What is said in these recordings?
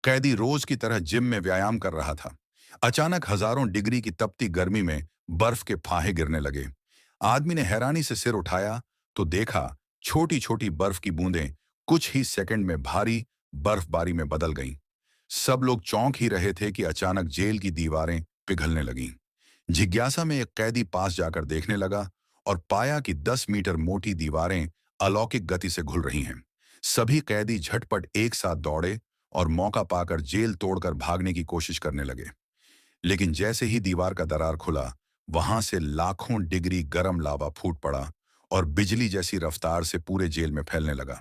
कैदी रोज की तरह जिम में व्यायाम कर रहा था। अचानक हजारों डिग्री की तपती गर्मी में बर्फ के फाहे गिरने लगे। आदमी ने हैरानी से सिर उठाया तो देखा छोटी छोटी बर्फ की बूंदें कुछ ही सेकंड में भारी बर्फबारी में बदल गईं। सब लोग चौंक ही रहे थे कि अचानक जेल की दीवारें पिघलने लगीं। जिज्ञासा में एक कैदी पास जाकर देखने लगा और पाया कि 10 मीटर मोटी दीवारें अलौकिक गति से घुल रही हैं। सभी कैदी झटपट एक साथ दौड़े और मौका पाकर जेल तोड़कर भागने की कोशिश करने लगे। लेकिन जैसे ही दीवार का दरार खुला, वहां से लाखों डिग्री गर्म लावा फूट पड़ा और बिजली जैसी रफ्तार से पूरे जेल में फैलने लगा।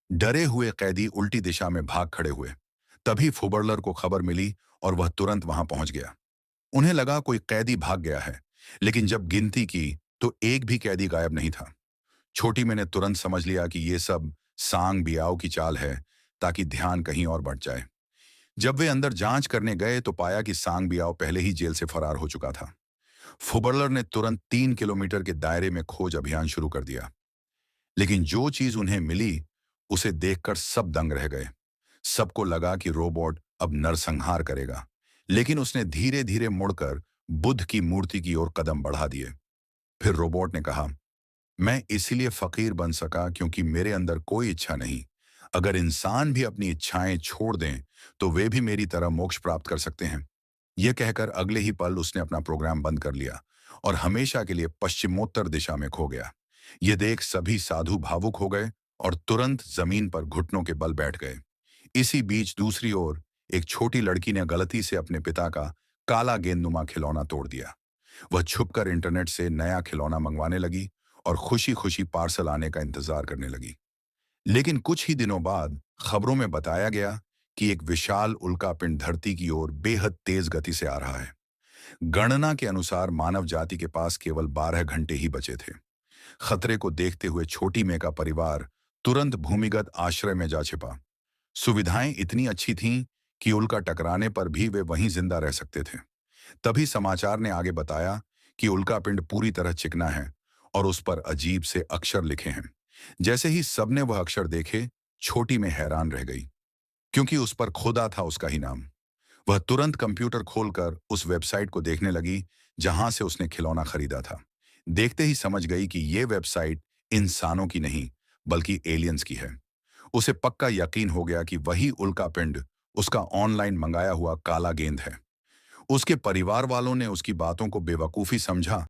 डरे हुए कैदी उल्टी दिशा में भाग खड़े हुए। तभी फुबरलर को खबर मिली और वह तुरंत वहां पहुंच गया। उन्हें लगा कोई कैदी भाग गया है, लेकिन जब गिनती की तो एक भी कैदी गायब नहीं था। छोटी मैंने तुरंत समझ लिया कि ये सब सांग बियाओ की चाल है, ताकि ध्यान कहीं और बढ़ जाए। जब वे अंदर जांच करने गए तो पाया कि सांग बियाओ पहले ही जेल से फरार हो चुका था। फुबरलर ने तुरंत 3 किलोमीटर के दायरे में खोज अभियान शुरू कर दिया। लेकिन जो चीज उन्हें मिली उसे देखकर सब दंग रह गए। सबको लगा कि रोबोट अब नरसंहार करेगा, लेकिन उसने धीरे धीरे मुड़कर बुद्ध की मूर्ति की ओर कदम बढ़ा दिए। फिर रोबोट ने कहा, मैं इसीलिए फकीर बन सका क्योंकि मेरे अंदर कोई इच्छा नहीं। अगर इंसान भी अपनी इच्छाएं छोड़ दें तो वे भी मेरी तरह मोक्ष प्राप्त कर सकते हैं। यह कहकर अगले ही पल उसने अपना प्रोग्राम बंद कर लिया और हमेशा के लिए पश्चिमोत्तर दिशा में खो गया। ये देख सभी साधु भावुक हो गए और तुरंत जमीन पर घुटनों के बल बैठ गए। इसी बीच दूसरी ओर एक छोटी लड़की ने गलती से अपने पिता का काला गेंदनुमा खिलौना तोड़ दिया। वह छुपकर इंटरनेट से नया खिलौना मंगवाने लगी और खुशी खुशी पार्सल आने का इंतजार करने लगी। लेकिन कुछ ही दिनों बाद खबरों में बताया गया कि एक विशाल उल्कापिंड धरती की ओर बेहद तेज गति से आ रहा है। गणना के अनुसार मानव जाति के पास केवल 12 घंटे ही बचे थे। खतरे को देखते हुए छोटी मे का परिवार तुरंत भूमिगत आश्रय में जा छिपा। सुविधाएं इतनी अच्छी थीं कि उल्का टकराने पर भी वे वहीं जिंदा रह सकते थे। तभी समाचार ने आगे बताया कि उल्कापिंड पूरी तरह चिकना है और उस पर अजीब से अक्षर लिखे हैं। जैसे ही सबने वह अक्षर देखे, छोटी में हैरान रह गई, क्योंकि उस पर खुदा था उसका ही नाम। वह तुरंत कंप्यूटर खोलकर उस वेबसाइट को देखने लगी जहां से उसने खिलौना खरीदा था। देखते ही समझ गई कि यह वेबसाइट इंसानों की नहीं बल्कि एलियंस की है। उसे पक्का यकीन हो गया कि वही उल्कापिंड उसका ऑनलाइन मंगाया हुआ काला गेंद है। उसके परिवार वालों ने उसकी बातों को बेवकूफी समझा